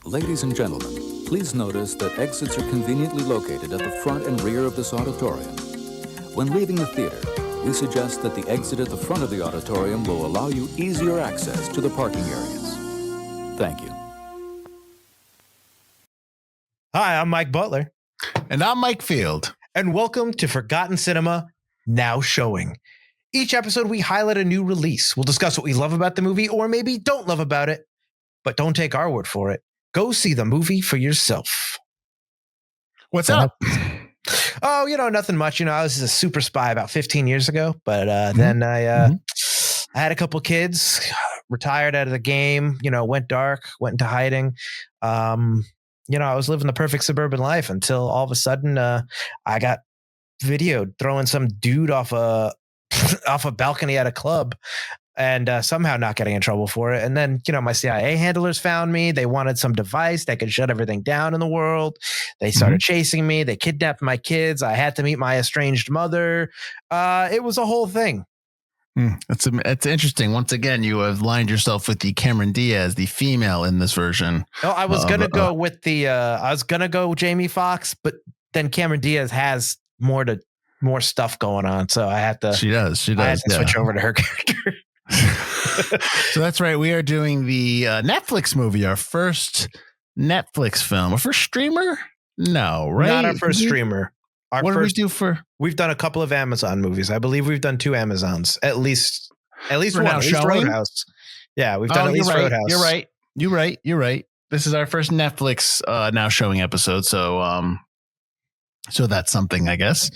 Ladies and gentlemen, please notice that exits are conveniently located at the front and rear of this auditorium. When leaving the theater, we suggest that the exit at the front of the auditorium will allow you easier access to the parking areas. Thank you. Hi, I'm Mike Butler. And I'm Mike Field. And welcome to Forgotten Cinema, Now Showing. Each episode, we highlight a new release. We'll discuss what we love about the movie or maybe don't love about it. But don't take our word for it. Go see the movie for yourself. What's up? Oh, nothing much. I was a super spy about 15 years ago, but then I had a couple kids, retired out of the game, went dark, went into hiding. I was living the perfect suburban life until all of a sudden I got videoed throwing some dude off a balcony at a club and somehow not getting in trouble for it. And then, my CIA handlers found me. They wanted some device that could shut everything down in the world. They started chasing me. They kidnapped my kids. I had to meet my estranged mother. It was a whole thing. It's interesting. Once again, you have lined yourself with the Cameron Diaz, the female in this version. No, I was going to go with I was going to go Jamie Foxx, but then Cameron Diaz has more stuff going on. So I had to. She does. I had to switch over to her character. So that's right. We are doing the Netflix movie, our first Netflix film, our first streamer. No, right? Not our first streamer. What did we do for? We've done a couple of Amazon movies. I believe we've done 2 Amazons, at least one. At least Roadhouse. Yeah, we've done at least Roadhouse. You're right. This is our first Netflix now showing episode. So that's something, I guess.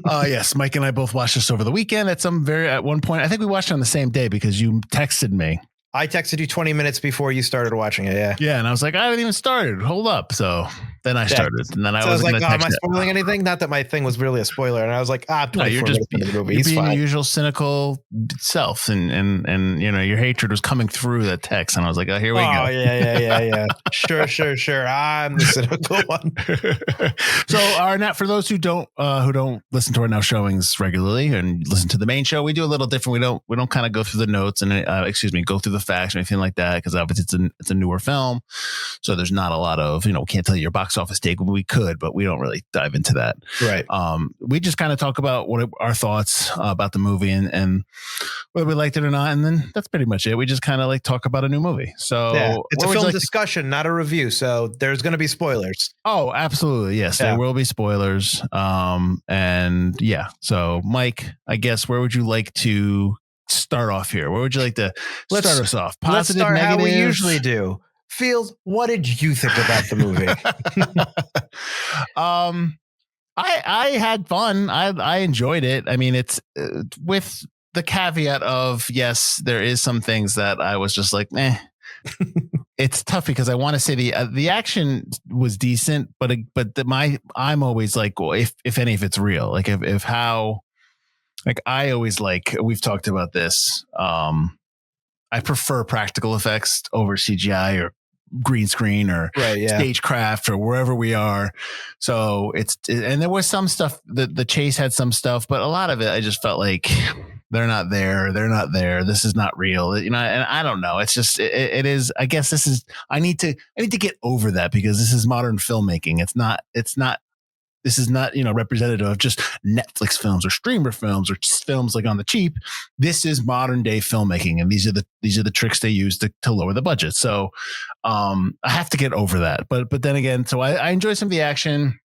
Yes, Mike and I both watched this over the weekend at one point. I think we watched it on the same day because you texted me. I texted you 20 minutes before you started watching it. Yeah. Yeah. And I was like, I haven't even started. Hold up. So then I started. And then I was like, am I spoiling anything? Not that my thing was really a spoiler. And I was like, you're just into the movie. You're being your usual cynical self. And your hatred was coming through that text. And I was like, oh, here we go. Oh, yeah. Sure. I'm the cynical one. So for those who don't listen to our now showings regularly and listen to the main show, we do a little different. We don't kind of go through the notes and go through the facts or anything like that, because obviously it's a newer film, so there's not a lot of we can't tell you your box office take. We could, but we don't really dive into that. Right. We just kind of talk about what our thoughts about the movie and whether we liked it or not, and then that's pretty much it. We just kind of talk about a new movie. So yeah, it's a film discussion, not a review. So there's going to be spoilers. Oh, absolutely, yes, there will be spoilers. And yeah. So Mike, I guess where would you like to start off here? Where would you like to start us off? Positive, let's start negative? How we usually do. Field, what did you think about the movie? I had fun. I enjoyed it. I mean, it's with the caveat of, yes, there is some things that I was just like, It's tough because I want to say the action was decent, but I'm always like, well, if any of it's real, if how. I always we've talked about this. I prefer practical effects over CGI or green screen or stagecraft or wherever we are. So and there was some stuff the chase had some stuff, but a lot of it, I just felt like they're not there. This is not real, and I don't know. It's just, it is, I guess I need to get over that because this is modern filmmaking. This is not, representative of just Netflix films or streamer films or films on the cheap. This is modern day filmmaking, and these are the tricks they use to lower the budget. So I have to get over that. But then again, so I enjoy some of the action.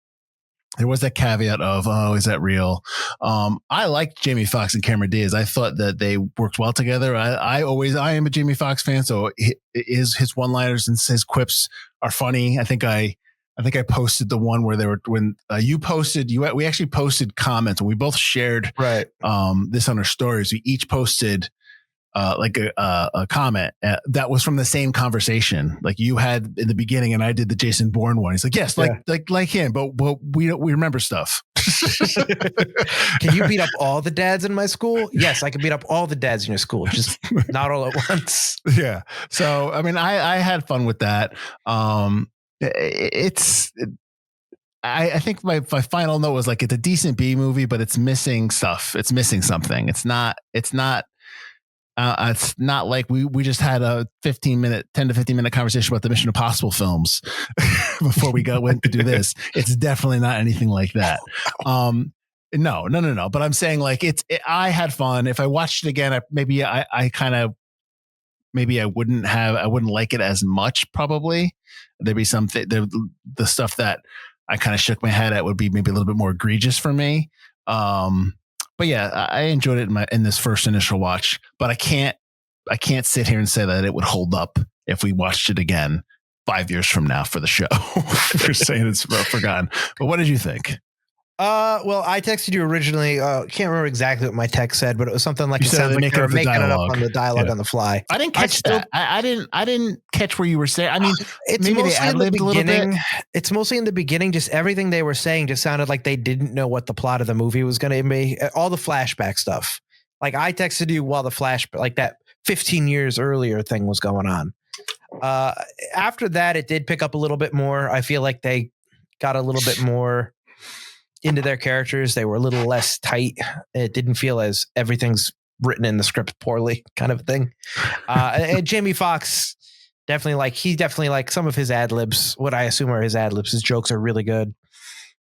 There was that caveat of, oh, is that real? I liked Jamie Foxx and Cameron Diaz. I thought that they worked well together. I am a Jamie Foxx fan, so his one-liners and his quips are funny. I think I posted the one where we actually posted comments, and we both shared this on our stories. We each posted a comment that was from the same conversation. Like you had in the beginning, and I did the Jason Bourne one. He's like, yes, like him, but we remember stuff. Can you beat up all the dads in my school? Yes, I can beat up all the dads in your school, just not all at once. Yeah. So I mean, I had fun with that. I think my final note was it's a decent B movie, but it's missing stuff. It's missing something. It's not It's not like we just had a 10 to 15 minute conversation about the Mission Impossible films before we went to do this. It's definitely not anything like that. No. But I'm saying like I had fun. If I watched it again, maybe I wouldn't like it as much. Probably there'd be something, the stuff that I kind of shook my head at would be maybe a little bit more egregious for me. But yeah, I enjoyed it in this first initial watch, but I can't sit here and say that it would hold up if we watched it again 5 years from now for the show. You're saying it's forgotten, but what did you think? Well, I texted you originally. Can't remember exactly what my text said, but it was something like, you said they they were making it up on the dialogue on the fly. I didn't catch that. I didn't catch what you were saying. I mean, it's maybe mostly they ad-libbed a little bit. It's mostly in the beginning. Just everything they were saying just sounded like they didn't know what the plot of the movie was going to be. All the flashback stuff. Like I texted you while like that 15 years earlier thing was going on. After that, it did pick up a little bit more. I feel like they got a little bit more into their characters. They were a little less tight. It didn't feel as everything's written in the script poorly kind of thing. And Jamie Foxx definitely like some of his ad libs, what I assume are his ad libs, his jokes are really good.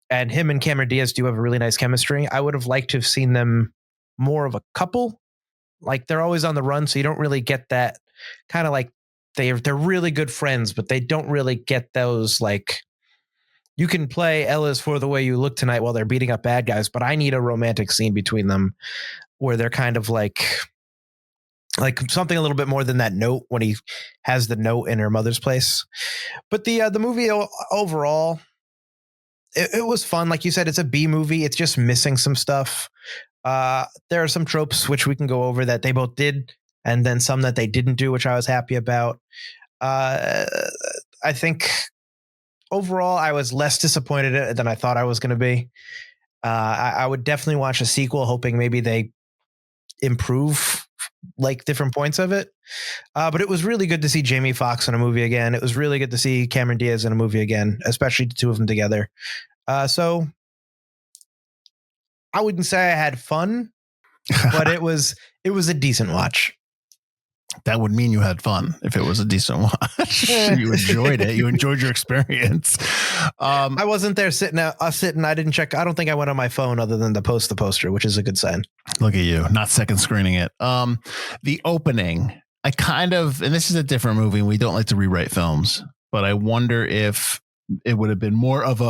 And him and Cameron Diaz do have a really nice chemistry. I would have liked to have seen them more of a couple. Like they're always on the run. So you don't really get that kind of like they're really good friends, but they don't really get those like, you can play Ella's For the Way You Look Tonight while they're beating up bad guys, but I need a romantic scene between them where they're kind of like something a little bit more than that note when he has the note in her mother's place. But the movie overall, it was fun. Like you said, it's a B movie. It's just missing some stuff. There are some tropes which we can go over that they both did, and then some that they didn't do, which I was happy about. I think overall, I was less disappointed than I thought I was going to be. I would definitely watch a sequel, hoping maybe they improve like different points of it. But it was really good to see Jamie Foxx in a movie again. It was really good to see Cameron Diaz in a movie again, especially the two of them together. So I wouldn't say I had fun, but it was a decent watch. That would mean you had fun if it was a decent watch. You enjoyed it. You enjoyed your experience. I wasn't there sitting. I didn't check. I don't think I went on my phone other than to post the poster, which is a good sign. Look at you, not second screening it. The opening, I kind of, and this is a different movie, and we don't like to rewrite films, but I wonder if it would have been more of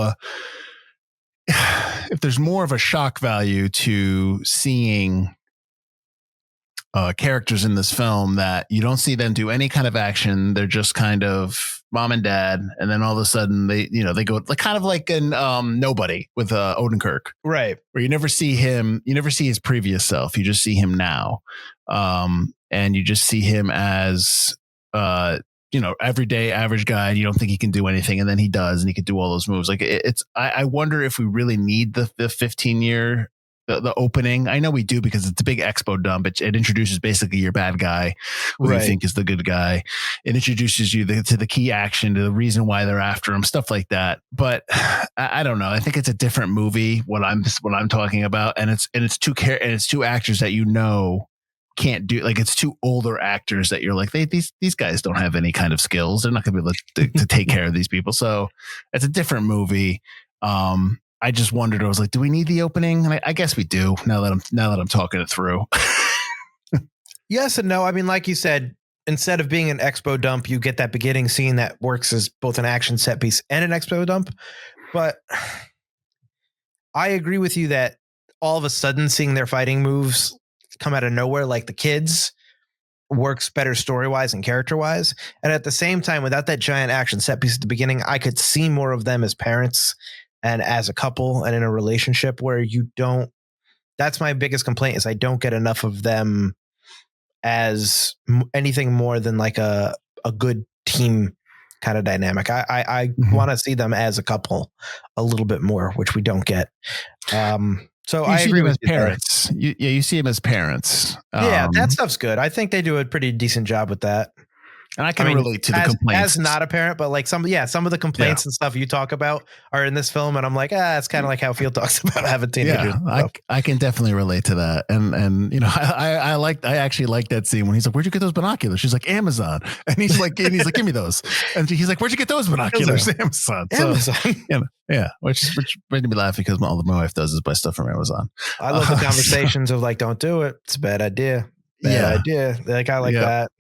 if there's more of a shock value to seeing characters in this film that you don't see them do any kind of action. They're just kind of mom and dad. And then all of a sudden they go like kind of like in Nobody with Odenkirk, right? Where you never see his previous self. You just see him now. And you just see him as, everyday average guy. And you don't think he can do anything. And then he does, and he can do all those moves. Like I wonder if we really need the 15-year, the opening. I know we do because it's a big expo dump. It introduces basically your bad guy, who you think is the good guy. It introduces you to the key action, to the reason why they're after him, stuff like that. But I don't know. I think it's a different movie. What I'm talking about, and it's two actors that can't do, like, it's two older actors that you're like, these guys don't have any kind of skills. They're not going to be able to take care of these people. So it's a different movie. I just wondered, I was like, do we need the opening? And I guess we do now that I'm talking it through. Yes and no. I mean, like you said, instead of being an expo dump, you get that beginning scene that works as both an action set piece and an expo dump. But I agree with you that all of a sudden seeing their fighting moves come out of nowhere, like the kids, works better story-wise and character-wise. And at the same time, without that giant action set piece at the beginning, I could see more of them as parents and as a couple and in a relationship where you don't. That's my biggest complaint, is I don't get enough of them as anything more than like a good team kind of dynamic. I want to see them as a couple a little bit more, which we don't get. So I agree with parents. You see him as parents. Yeah, that stuff's good. I think they do a pretty decent job with that. And I can relate to the complaints. As not a parent, but like some of the complaints and stuff you talk about are in this film. And I'm like, it's kind of like how Field talks about having teenagers. Yeah, I can definitely relate to that. And you know, I actually like that scene when he's like, where'd you get those binoculars? She's like, Amazon. And he's like, give me those. And he's like, where'd you get those binoculars? Amazon. Amazon. So, yeah. Which made me laugh because all my wife does is buy stuff from Amazon. I love the conversations of like, don't do it. It's a bad idea. Bad idea. Like, I like that.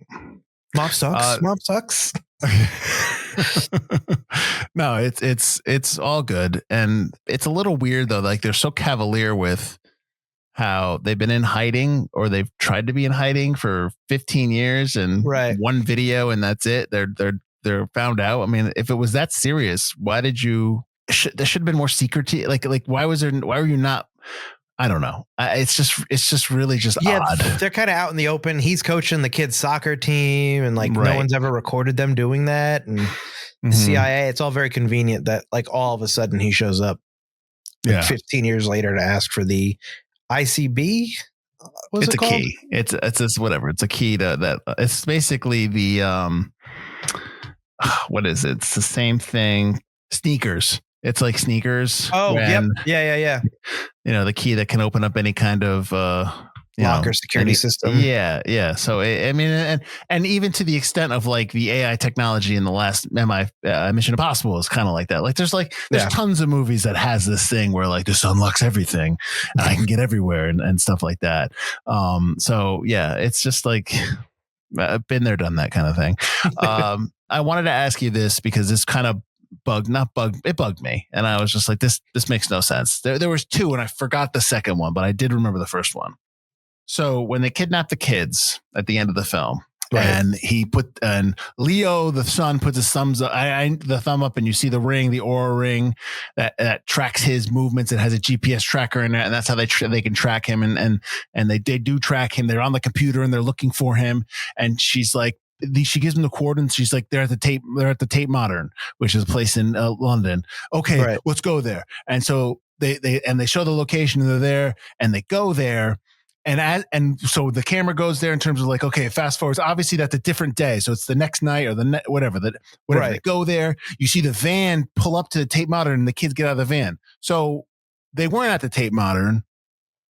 Mom sucks. Mom sucks. No, it's all good. And it's a little weird though. Like they're so cavalier with how they've been in hiding or they've tried to be in hiding for 15 years and one video and that's it. They're found out. I mean, if it was that serious, why did you, there should have been more secrecy. Like why were you not, I don't know. It's just really just odd. They're kind of out in the open. He's coaching the kids' soccer team, and like no one's ever recorded them doing that. And the CIA, it's all very convenient that like all of a sudden he shows up 15 years later to ask for the ICB. It's a key. It's just whatever. It's a key to that. It's basically the what is it? It's the same thing. Sneakers. It's like sneakers. Oh, yeah. You know, the key that can open up any kind of locker security system. Yeah. So I mean, and even to the extent of like the AI technology in the last Mission Impossible is kind of like that. Like there's tons of movies that has this thing where like this unlocks everything and I can get everywhere and stuff like that. So yeah, it's just like I've been there, done that kind of thing. I wanted to ask you this because this kind of it bugged me. And I was just like, this makes no sense. There was two and I forgot the second one, but I did remember the first one. So when they kidnapped the kids at the end of the film and Leo, the son, puts his the thumb up and you see the ring, the Aura ring that tracks his movements. It has a GPS tracker in it. And that's how they can track him. And they do track him. They're on the computer and they're looking for him. And she's like, she gives them the coordinates. She's like, they're at the Tate Modern, which is a place in London. Okay, let's go there. And so they show the location and they're there and they go there. And so the camera goes there in terms of like, okay, fast forwards. Obviously that's a different day. So it's the next night or whatever. They go there. You see the van pull up to the Tate Modern and the kids get out of the van. So they weren't at the Tate Modern.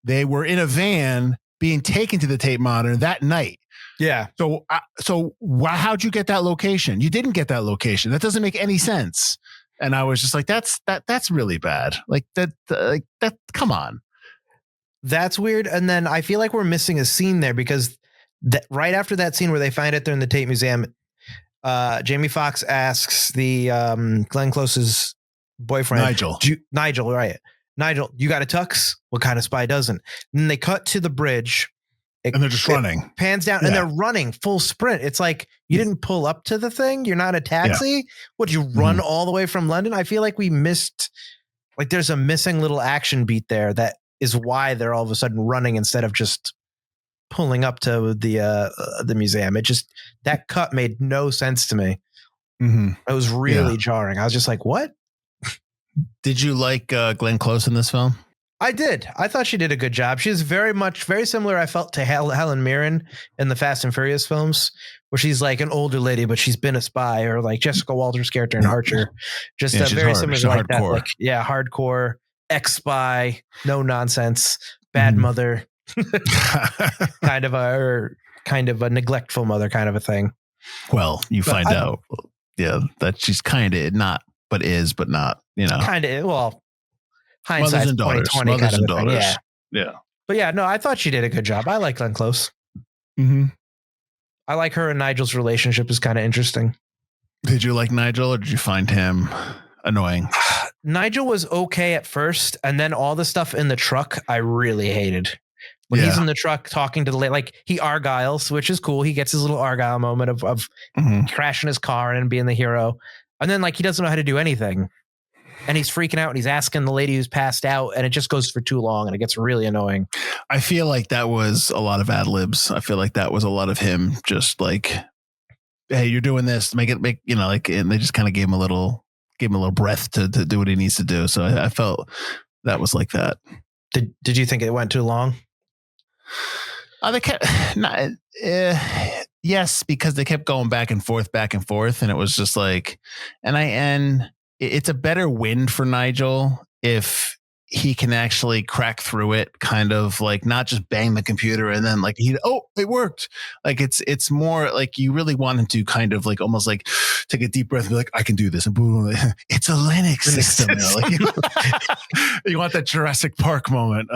They were in a van being taken to the Tate Modern that night. Yeah. So how'd you get that location? You didn't get that location. That doesn't make any sense. And I was just like, that's really bad. Like that, come on. That's weird. And then I feel like we're missing a scene there because right after that scene where they find it there in the Tate Museum, Jamie Foxx asks the Glenn Close's boyfriend, Nigel, right? Nigel, you got a tux? What kind of spy doesn't? And then they cut to the bridge. And they're just running. Pans down and they're running full sprint. It's like you didn't pull up to the thing. You're not a taxi. Yeah. Would you run all the way from London? I feel like we missed, like there's a missing little action beat there that is why they're all of a sudden running instead of just pulling up to the museum. It just, that cut made no sense to me. It was really jarring. I was just like, what? Did you like Glenn Close in this film? I did. I thought she did a good job. She's very similar, I felt, to Helen Mirren in the Fast and Furious films, where she's like an older lady, but she's been a spy, or like Jessica Walter's character in Archer. Just very similar to like that. Like, hardcore ex-spy, no nonsense, bad mother, kind of a neglectful mother kind of a thing. Well, you find out, that she's kind of not, but is, but not, kind of. Well, hindsight's 2020 kind of a thing. Yeah. But yeah, no, I thought she did a good job. I like Glenn Close. I like her and Nigel's relationship is kind of interesting. Did you like Nigel or did you find him annoying? Nigel was okay at first, and then all the stuff in the truck I really hated. When he's in the truck talking to the lady, like he argyles, which is cool. He gets his little argyle moment of crashing his car and being the hero. And then like he doesn't know how to do anything. And he's freaking out and he's asking the lady who's passed out, and it just goes for too long and it gets really annoying. I feel like that was a lot of ad libs. I feel like that was a lot of him just like, hey, you're doing this, and they just kind of gave him a little breath to do what he needs to do. So I felt that was like that. Did you think it went too long? Yes, because they kept going back and forth, and it was just like, and it's a better win for Nigel if he can actually crack through it, kind of like not just bang the computer and then like it worked. Like it's more like you really want him to kind of like almost like take a deep breath and be like, I can do this, and boom, it's a Linux system. You want that Jurassic Park moment.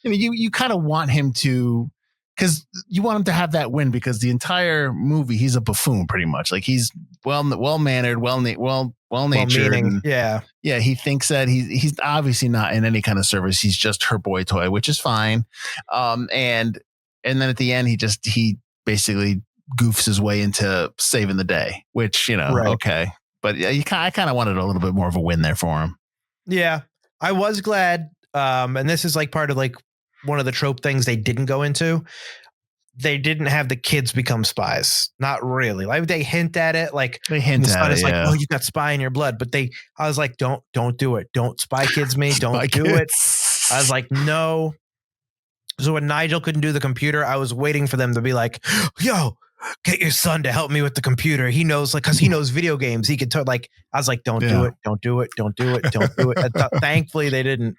You kind of want him to. Because you want him to have that win, because the entire movie he's a buffoon pretty much. Like he's well mannered, well natured. Yeah. He thinks that he's obviously not in any kind of service. He's just her boy toy, which is fine. And then at the end he basically goofs his way into saving the day, which okay. But yeah, I kind of wanted a little bit more of a win there for him. Yeah, I was glad. And this is like part of like one of the trope things they didn't go into. They didn't have the kids become spies. Not really. Like they hint at it. Like they hint at it. Like, oh, you got spy in your blood. But I was like, don't do it. Don't spy kids me. Don't do it. I was like, no. So when Nigel couldn't do the computer, I was waiting for them to be like, yo, get your son to help me with the computer. He knows, like, because he knows video games. He could I was like, don't do it. Don't do it. Don't do it. Don't do it. Thankfully, they didn't.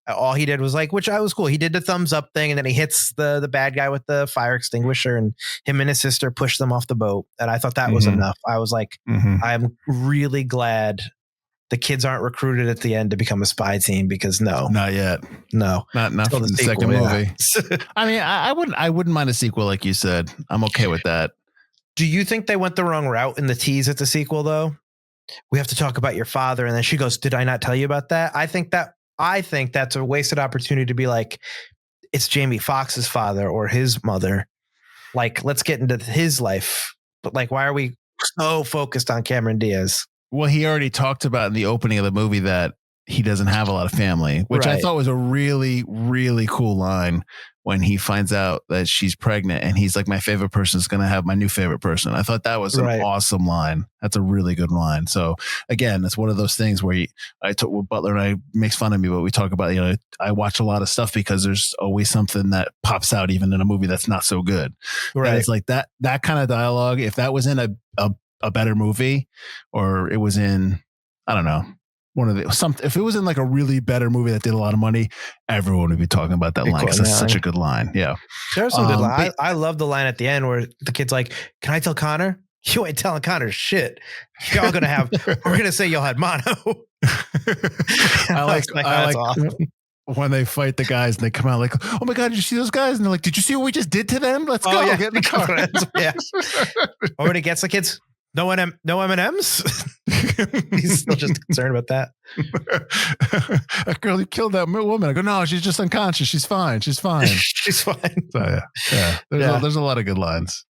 All he did was like, which I was cool. He did the thumbs up thing, and then he hits the bad guy with the fire extinguisher, and him and his sister push them off the boat. And I thought that was enough. I was like, I'm really glad the kids aren't recruited at the end to become a spy team, because not yet. No, not for the second movie. I mean, I wouldn't mind a sequel, like you said. I'm okay with that. Do you think they went the wrong route in the tease at the sequel, though? We have to talk about your father, and then she goes, "Did I not tell you about that?" I think that's a wasted opportunity to be like, it's Jamie Foxx's father or his mother. Like, let's get into his life. But like, why are we so focused on Cameron Diaz? Well, he already talked about in the opening of the movie that he doesn't have a lot of family, which I thought was a really, really cool line when he finds out that she's pregnant, and he's like, my favorite person is going to have my new favorite person. I thought that was an awesome line. That's a really good line. So again, it's one of those things where Butler and I makes fun of me, but we talk about, I watch a lot of stuff because there's always something that pops out even in a movie that's not so good. Right. And it's like that kind of dialogue. If that was in a better movie, or it was in, I don't know, if it was in like a really better movie that did a lot of money, everyone would be talking about that line, because that's such a good line. Yeah. There's some good line. I love the line at the end where the kid's like, can I tell Connor? You ain't telling Connor shit. Y'all gonna have, we're gonna say y'all had mono. I like awesome. When they fight the guys and they come out like, oh my God, did you see those guys? And they're like, did you see what we just did to them? Let's go get in the car. Yeah. Or when he gets the kids, no M&Ms. He's still just concerned about that. That girl, you killed that woman. I go, no, she's just unconscious. She's fine. She's fine. She's fine. So there's a lot of good lines.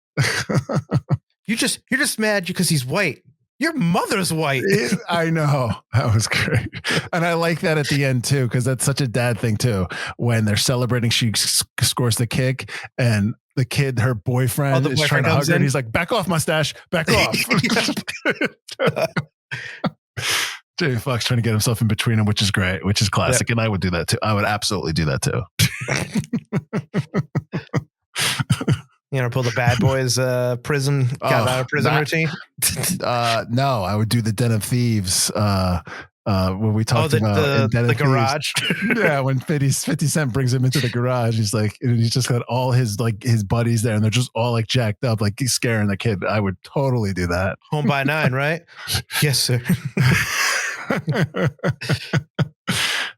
You're just mad because he's white. Your mother's white. I know. That was great. And I like that at the end too, because that's such a dad thing too. When they're celebrating, she scores the kick, and the kid, her boyfriend, is trying to hug her, and he's like, back off, mustache, back off. Jamie Foxx trying to get himself in between them, which is great, which is classic. And I would do that too. I would absolutely do that too. Pull the Bad Boys prison routine. No, I would do the Den of Thieves. When we talked about the garage. Yeah, when 50 Cent brings him into the garage, he's like, he's just got all his buddies there, and they're just all like jacked up, like he's scaring the kid. I would totally do that. Home by 9, right? Yes, sir.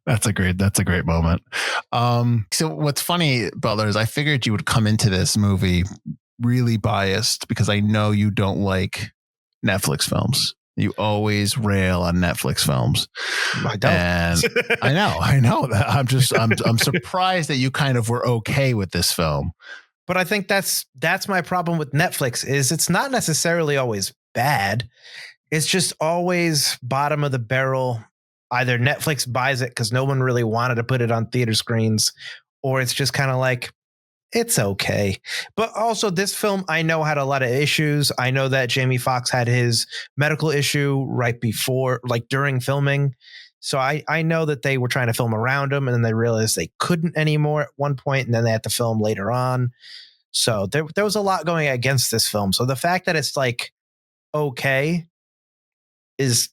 That's a great moment. So what's funny, Butler, is I figured you would come into this movie really biased, because I know you don't like Netflix films. You always rail on Netflix films. I don't. And I know that. I'm surprised that you kind of were okay with this film. But I think that's my problem with Netflix, is it's not necessarily always bad. It's just always bottom of the barrel. Either Netflix buys it because no one really wanted to put it on theater screens, or it's just kind of like, it's okay. But also, this film, I know, had a lot of issues. I know that Jamie Foxx had his medical issue right before, like during filming. So I know that they were trying to film around him, and then they realized they couldn't anymore at one point, and then they had to film later on. So there was a lot going against this film. So the fact that it's like okay is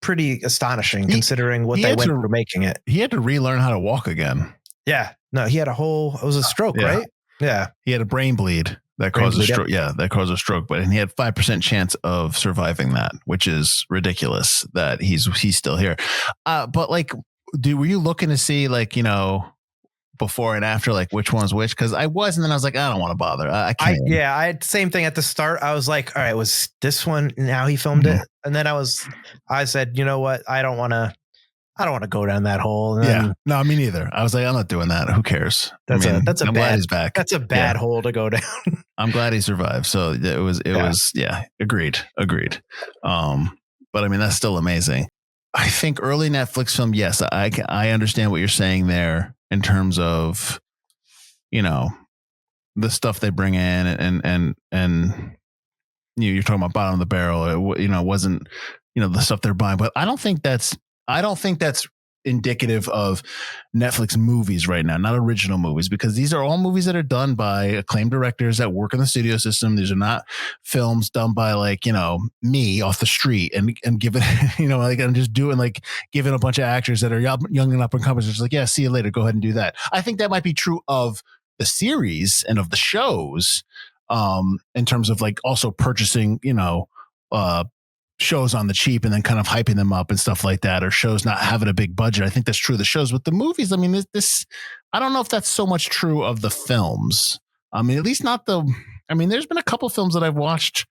pretty astonishing considering what they went through making it. He had to relearn how to walk again. Yeah. No, he had it was a stroke, right? Yeah. He had a brain bleed that caused a stroke. Yeah, that caused a stroke. But he had 5% chance of surviving that, which is ridiculous that he's still here. But like, were you looking to see like, before and after, like which one's which? Because I was, and then I was like, I don't want to bother. I can't. I had the same thing at the start. I was like, all right, was this one now he filmed it? And then I said, you know what? I don't want to go down that hole. And no, me neither. I was like, I'm not doing that. Who cares? I'm glad he's back. That's a bad hole to go down. I'm glad he survived. So it was agreed. But I mean, that's still amazing. I think early Netflix film. Yes, I understand what you're saying there in terms of, the stuff they bring in and you're talking about bottom of the barrel. It wasn't, the stuff they're buying, but I don't think that's indicative of Netflix movies right now, not original movies, because these are all movies that are done by acclaimed directors that work in the studio system. These are not films done by like, me off the street and give it, like I'm just doing like giving a bunch of actors that are young and up and coming. Just like, yeah, see you later. Go ahead and do that. I think that might be true of the series and of the shows, in terms of like also purchasing, shows on the cheap and then kind of hyping them up and stuff like that, or shows not having a big budget. I think that's true of the shows. With the movies, I mean, this I don't know if that's so much true of the films. I mean, at least not there's been a couple films that I've watched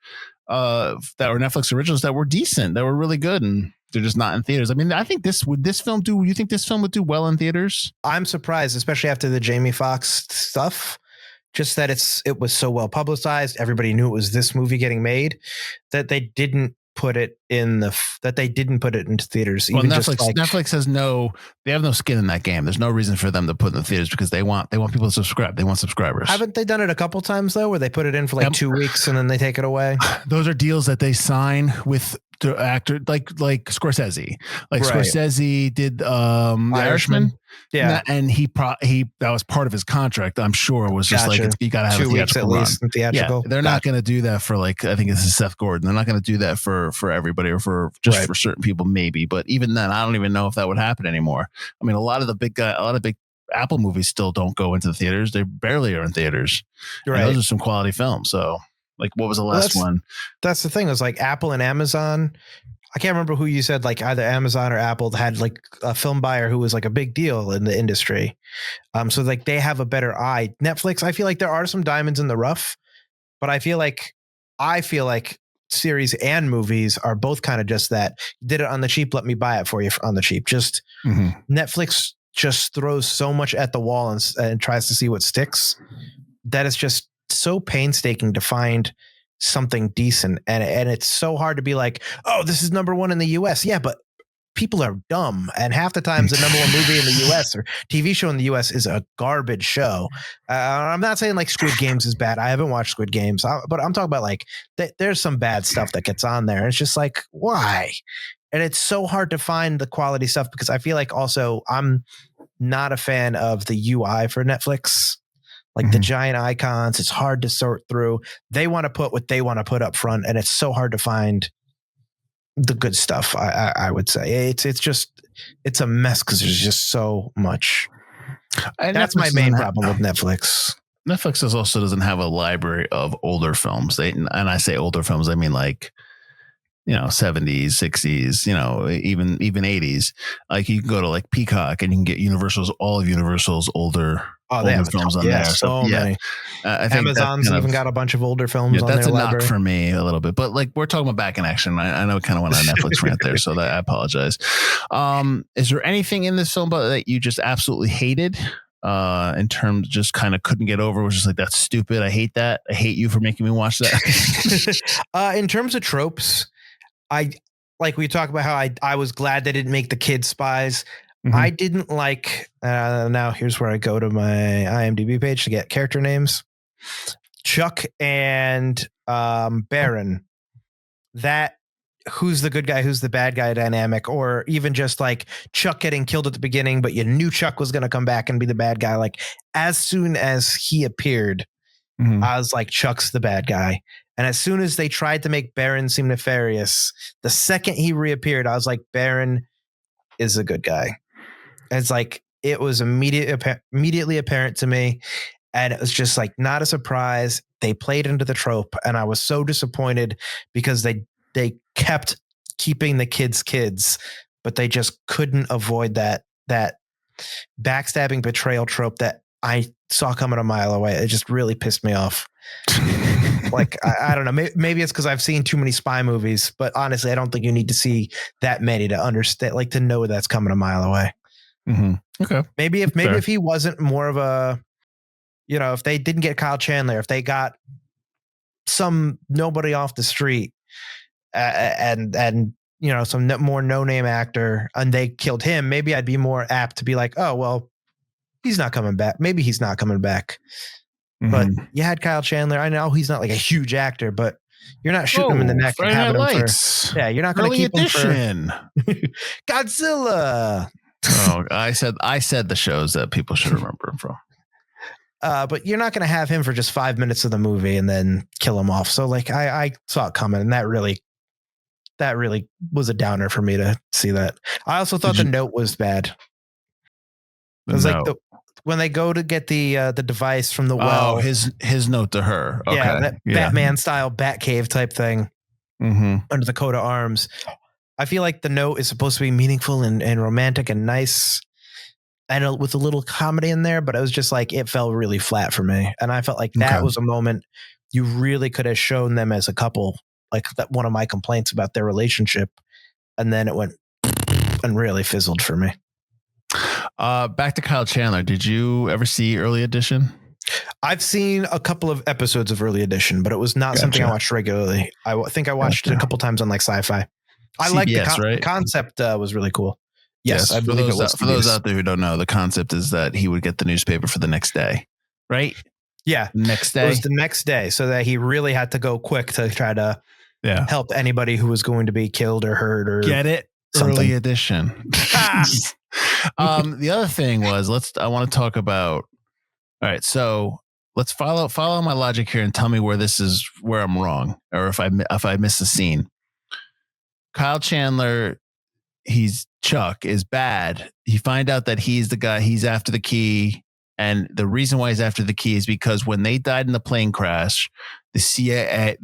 that were Netflix originals that were decent, that were really good, and they're just not in theaters. I mean, I think you think this film would do well in theaters? I'm surprised, especially after the Jamie Foxx stuff. Just that it was so well publicized. Everybody knew it was this movie getting made, that they didn't put it into theaters. Well, Netflix has they have no skin in that game. There's no reason for them to put it in the theaters because they want people to subscribe. They want subscribers. Haven't they done it a couple times though, where they put it in for like 2 weeks and then they take it away? Those are deals that they sign with the actor, like Scorsese. Like right. Scorsese did The Irishman. Yeah, and he that was part of his contract. I'm sure was just like you got to have 2 weeks at least theatrical. Yeah, they're not going to do that for like, I think this is Seth Gordon. They're not going to do that for everybody or for certain people maybe. But even then, I don't even know if that would happen anymore. I mean, a lot of big Apple movies still don't go into the theaters. They barely are in theaters. Right. And those are some quality films. So like, what was the last one? That's the thing. It was like Apple and Amazon. I can't remember who you said, like either Amazon or Apple had like a film buyer who was like a big deal in the industry. So like they have a better eye. Netflix, I feel like there are some diamonds in the rough, but I feel like series and movies are both kind of just that. You did it on the cheap. Let me buy it for you on the cheap. Just Netflix just throws so much at the wall and tries to see what sticks. That is just so painstaking to find something decent. And it's so hard to be like, oh, this is number one in the US. Yeah, but people are dumb. And half the times the number one movie in the US or TV show in the US is a garbage show. I'm not saying like Squid Games is bad. I haven't watched Squid Games, but I'm talking about like there's some bad stuff that gets on there. It's just like, why? And it's so hard to find the quality stuff because I feel like also I'm not a fan of the UI for Netflix. Like the giant icons, it's hard to sort through. They want to put what they want to put up front, and it's so hard to find the good stuff. I would say it's a mess because there's just so much. And that's my main problem with Netflix. Netflix also doesn't have a library of older films. And I say older films, I mean like 70s, 60s, even 80s. Like you can go to like Peacock and you can get all of Universal's older films on there. So many. I think Amazon's even got a bunch of older films on their library. That's a knock for me a little bit, but like we're talking about Back in Action. I know kind of went on a Netflix rant there, so I apologize. Is there anything in this film that you just absolutely hated? In terms, just kind of couldn't get over, was just like, that's stupid. I hate that. I hate you for making me watch that. In terms of tropes, we talk about how I was glad they didn't make the kids spies. I didn't like, now here's where I go to my IMDb page to get character names. Chuck and Baron, that who's the good guy, who's the bad guy dynamic, or even just like Chuck getting killed at the beginning, but you knew Chuck was going to come back and be the bad guy. Like as soon as he appeared, I was like, Chuck's the bad guy. And as soon as they tried to make Baron seem nefarious, the second he reappeared, I was like, Baron is a good guy. It's like, it was immediately apparent to me. And it was just like, not a surprise. They played into the trope. And I was so disappointed because they kept keeping the kids, but they just couldn't avoid that backstabbing betrayal trope that I saw coming a mile away. It just really pissed me off. Like, I don't know. Maybe it's because I've seen too many spy movies, but honestly, I don't think you need to see that many to understand, like to know that's coming a mile away. Okay. Maybe if he wasn't more of a, if they didn't get Kyle Chandler, if they got some nobody off the street and some more no-name actor and they killed him, maybe I'd be more apt to be like, oh, well, he's not coming back. Maybe he's not coming back. But you had Kyle Chandler. I know he's not like a huge actor, but you're not shooting him in the neck and having him for. You're not going to keep him for Godzilla. Oh, I said the shows that people should remember him from. But you're not going to have him for just 5 minutes of the movie and then kill him off. So like I saw it coming, and that really was a downer for me to see that. I also thought the note was bad. It was like when they go to get the device from the well. Oh, his note to her. Okay. Yeah, Batman style Batcave type thing under the coat of arms. I feel like the note is supposed to be meaningful and romantic and nice, and with a little comedy in there, but it was just like, it fell really flat for me. And I felt like that was a moment you really could have shown them as a couple. Like, that one of my complaints about their relationship. And then it went and really fizzled for me. Back to Kyle Chandler. Did you ever see Early Edition? I've seen a couple of episodes of Early Edition, but it was not something I watched regularly. I think I watched it a couple times on like Sci-Fi. I like the concept was really cool. Yes, I believe it was. For those out there who don't know, the concept is that he would get the newspaper for the next day, right? Yeah. Next day. It was the next day, so that he really had to go quick to try to help anybody who was going to be killed or hurt or get it. Something. Early Edition. The other thing was, I want to talk about. All right, so let's follow my logic here and tell me where I'm wrong, or if I miss a scene. Kyle Chandler, Chuck is bad. You find out that he's the guy. He's after the key, and the reason why he's after the key is because when they died in the plane crash, the CIA,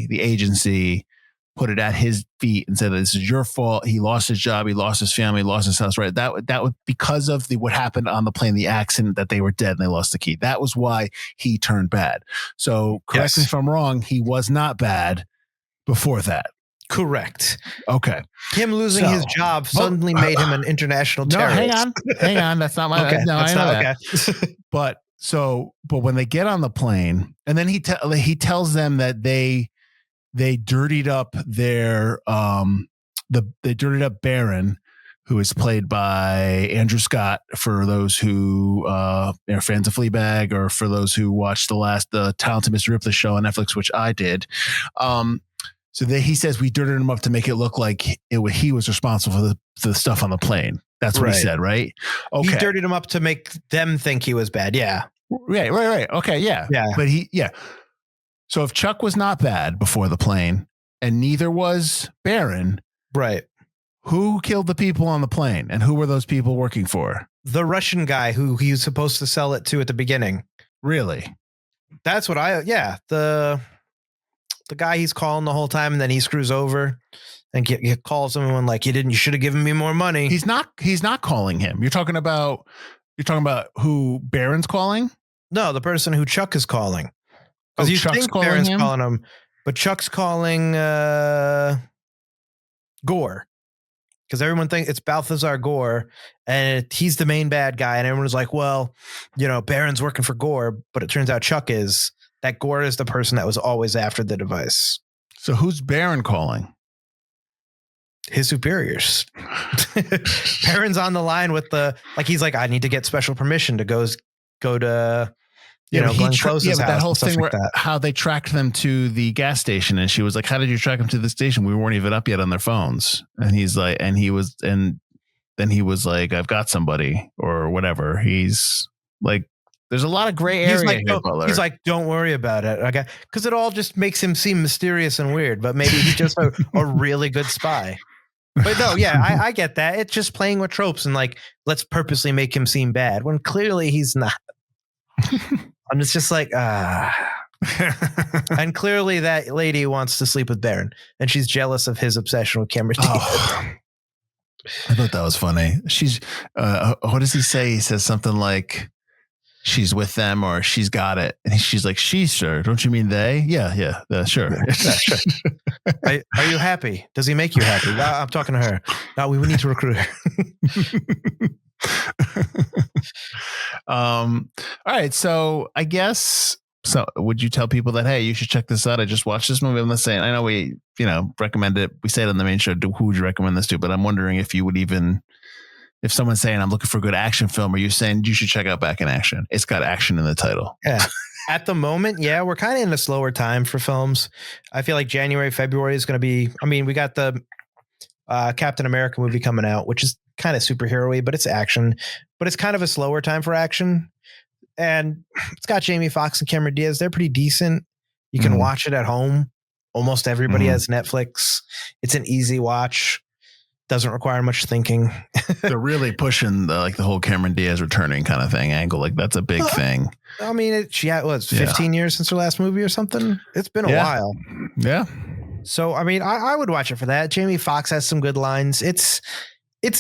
the agency, put it at his feet and said, this is your fault. He lost his job. He lost his family, lost his house. Right. That was because of what happened on the plane, the accident, that they were dead and they lost the key. That was why he turned bad. So correct me if I'm wrong. He was not bad before that. Correct. Okay. Him losing his job suddenly made him an international terrorist. Hang on. That's not my. Okay. No, that's I know not that. okay. But when they get on the plane, and then he tells them that they dirtied up their they dirtied up Baron, who is played by Andrew Scott, for those who are fans of Fleabag, or for those who watched the Talented Mr. Ripley show on Netflix, which I did. So he says we dirted him up to make it look like he was responsible for the stuff on the plane. That's what he said, right? Okay. He dirtied him up to make them think he was bad. Yeah. Right. Okay. Yeah. But so if Chuck was not bad before the plane, and neither was Baron, right? Who killed the people on the plane, and who were those people working for? The Russian guy who he was supposed to sell it to at the beginning. Really? That's what the guy he's calling the whole time, and then he screws over and he calls him and like, you should have given me more money. He's not calling him. You're talking about who Baron's calling? No, the person who Chuck is calling. Because you Chuck's think calling Baron's him? calling him, but Chuck's calling Gore. Because everyone thinks it's Balthazar Gore, and he's the main bad guy, and everyone's like, well, Baron's working for Gore, but it turns out Chuck is. That Gore is the person that was always after the device. So who's Baron calling? His superiors. Baron's on the line with he's like, I need to get special permission to go to Glenn Close's house. That whole thing like that. How they tracked them to the gas station, and she was like, how did you track them to the station? We weren't even up yet on their phones. And he's like, then he was like, I've got somebody or whatever. He's like There's a lot of gray area here, Butler. He's like, don't worry about it. Okay. Because it all just makes him seem mysterious and weird, but maybe he's just a really good spy. But no, yeah, I get that. It's just playing with tropes and like, let's purposely make him seem bad when clearly he's not. And it's just like, and clearly that lady wants to sleep with Baron and she's jealous of his obsession with Cameron Diaz. I thought that was funny. She's, what does he say? He says something like, she's with them or she's got it. And she's like, she's sure. Don't you mean they? Yeah, sure. Yeah, sure. Are you happy? Does he make you happy? I'm talking to her. No, we need to recruit her. All right. So I guess, would you tell people that, hey, you should check this out? I just watched this movie. I'm not saying, I know we, recommend it. We say it on the main show. Who would you recommend this to? But I'm wondering if you would even, if someone's saying, I'm looking for a good action film, are you saying you should check out Back in Action? It's got action in the title. Yeah. At the moment, yeah, we're kind of in a slower time for films. I feel like January, February is going to be, we got the Captain America movie coming out, which is kind of superhero-y, but it's action. But it's kind of a slower time for action. And it's got Jamie Foxx and Cameron Diaz. They're pretty decent. You can watch it at home. Almost everybody has Netflix. It's an easy watch. Doesn't require much thinking. They're really pushing the whole Cameron Diaz returning kind of thing angle. Like that's a big thing. It was 15 years since her last movie or something. It's been a while. Yeah. So, I would watch it for that. Jamie Foxx has some good lines. It's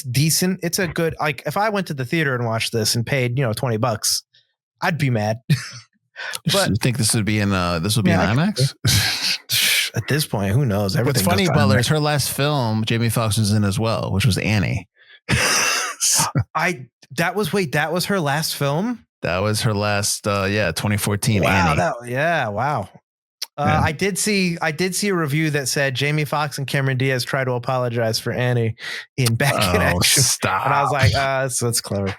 decent. It's a good, like if I went to the theater and watched this and paid, $20, I'd be mad. But you think this would be in IMAX? At this point, who knows? What's funny, Butler, is her last film, Jamie Foxx was in as well, which was Annie. That was her last film? That was her last 2014 wow, Annie. Wow. I did see a review that said Jamie Foxx and Cameron Diaz try to apologize for Annie in Back in Action. Stop. And I was like, that's clever.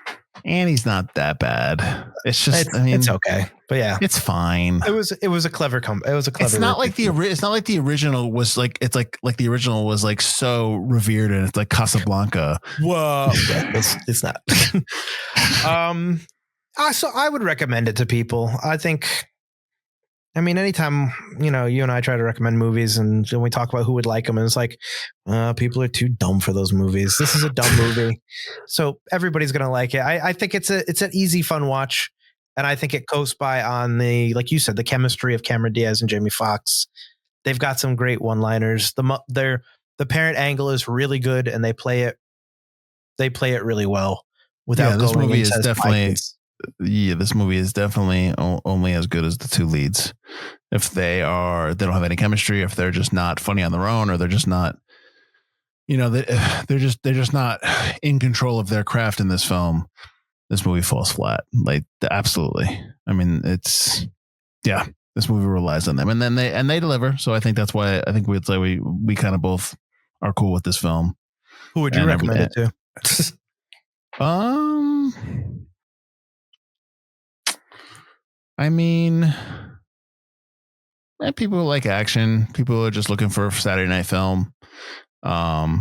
Annie's not that bad. It's just, it's okay. But yeah, it's fine. It was a clever It's not like the original was like, it's like the original was like so revered and it's like Casablanca. Whoa. It's not. So I would recommend it to people. I think, anytime, you and I try to recommend movies and we talk about who would like them, and it's like, people are too dumb for those movies. This is a dumb movie. So everybody's going to like it. I think it's an easy, fun watch. And I think it goes by on the, like you said, the chemistry of Cameron Diaz and Jamie Foxx. They've got some great one-liners. The parent angle is really good, and they play it really well without this going movie into is definitely. Yeah, this movie is definitely only as good as the two leads. If they don't have any chemistry, if they're just not funny on their own, or they're just not, they're just not in control of their craft in this film, this movie falls flat. Like absolutely. This movie relies on them, and then they deliver. So I think that's why I think we'd say we kind of both are cool with this film. Who would you recommend it to? People who like action, people who are just looking for a Saturday night film. I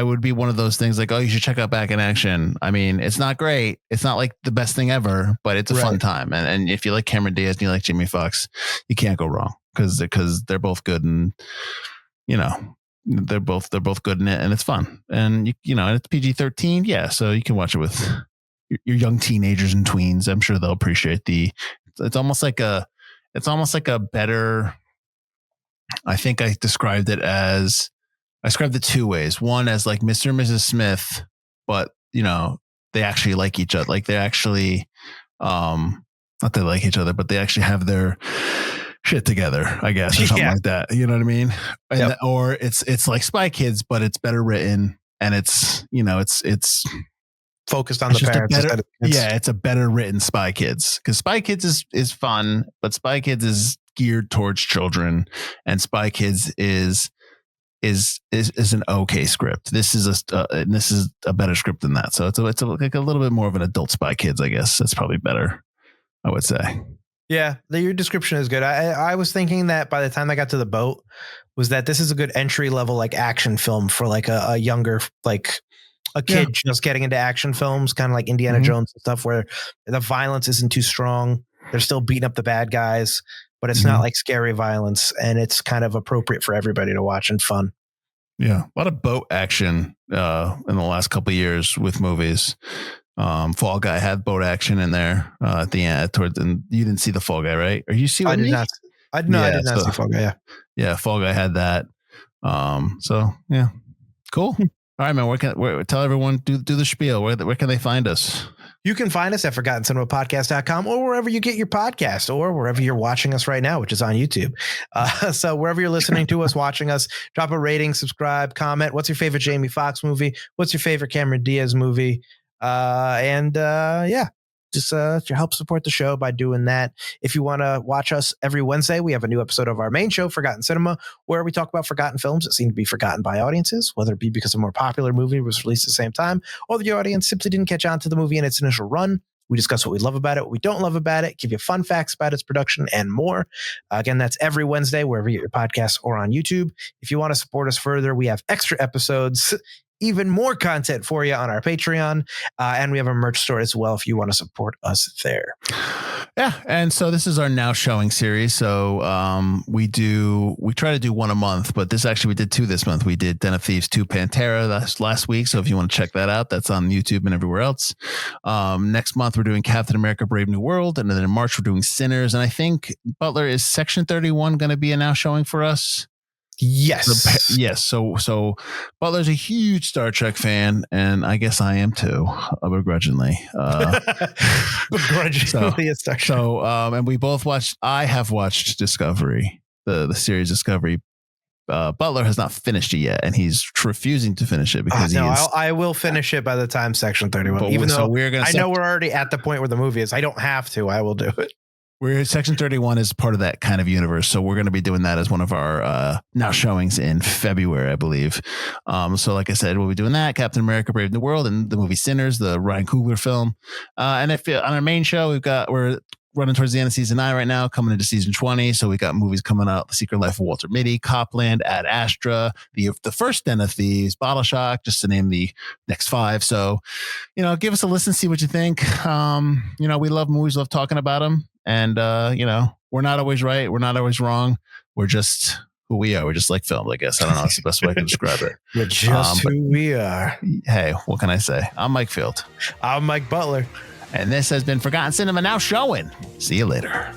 would be one of those things like, oh, you should check out Back in Action. It's not great. It's not like the best thing ever, but it's a fun time. And if you like Cameron Diaz and you like Jamie Foxx, you can't go wrong because they're both good, and they're both good in it, and it's fun. And it's PG-13, yeah. So you can watch it with your young teenagers and tweens. I'm sure they'll appreciate it's almost like a better. I think I described it two ways. One as like Mr. and Mrs. Smith, but they actually like each other. Like they actually, not they like each other, but they actually have their shit together, I guess, or something like that. You know what I mean? And or it's like Spy Kids, but it's better written, and it's focused on the parents. It's a better written Spy Kids, because Spy Kids is fun, but Spy Kids is geared towards children, and Spy Kids is an okay script. This is a better script than that. So it's like a little bit more of an adult Spy Kids, I guess. That's probably better, I would say. Yeah, your description is good. I was thinking that by the time I got to the boat, was that this is a good entry level like action film for like a younger like a kid just getting into action films, kind of like Indiana Jones and stuff, where the violence isn't too strong. They're still beating up the bad guys, but it's not like scary violence, and it's kind of appropriate for everybody to watch and fun. Yeah, a lot of boat action in the last couple of years with movies. Fall Guy had boat action in there at the end. And you didn't see the Fall Guy, right? Or you see? I did not. I did not see Fall Guy. Yeah, Fall Guy had that. So yeah, cool. All right, man. Tell everyone, do the spiel. Where can they find us? You can find us at ForgottenCinemaPodcast.com or wherever you get your podcast, or wherever you're watching us right now, which is on YouTube. So wherever you're listening to us, watching us, drop a rating, subscribe, comment. What's your favorite Jamie Foxx movie? What's your favorite Cameron Diaz movie? Just help support the show by doing that. If you want to watch us every Wednesday, we have a new episode of our main show, Forgotten Cinema, where we talk about forgotten films that seem to be forgotten by audiences, whether it be because a more popular movie was released at the same time, or the audience simply didn't catch on to the movie in its initial run. We discuss what we love about it, what we don't love about it, give you fun facts about its production, and more. Again, that's every Wednesday, wherever you get your podcasts or on YouTube. If you want to support us further, we have extra episodes, even more content for you on our Patreon. And we have a merch store as well if you want to support us there. Yeah. And so this is our now showing series. So we try to do one a month, but we did 2 this month. We did Den of Thieves 2 Pantera last week. So if you want to check that out, that's on YouTube and everywhere else. Next month, we're doing Captain America Brave New World. And then in March, we're doing Sinners. And I think, Butler, is Section 31 going to be a now showing for us? Yes. Yes. So Butler's a huge Star Trek fan, and I guess I am too, begrudgingly. Begrudgingly, Star Trek. So, and we both watched. I have watched Discovery, the series Discovery. Butler has not finished it yet, and he's refusing to finish it because I will finish it by the time Section 31. Even though I know we're already at the point where the movie is. I don't have to. I will do it. Section 31 is part of that kind of universe. So we're going to be doing that as one of our now showings in February, I believe. So like I said, we'll be doing that, Captain America Brave New World, and the movie Sinners, the Ryan Coogler film. And if on our main show, we're running towards the end of season 9 right now, coming into season 20. So we got movies coming out: The Secret Life of Walter Mitty, Copland, Ad Astra, the first Den of Thieves, Bottle Shock, just to name the next 5. So, give us a listen, see what you think. We love movies, love talking about them. And, we're not always right. We're not always wrong. We're just who we are. We're just like film, I guess. I don't know. That's the best way I can describe it. We're just who we are. Hey, what can I say? I'm Mike Field. I'm Mike Butler. And this has been Forgotten Cinema Now Showing. See you later.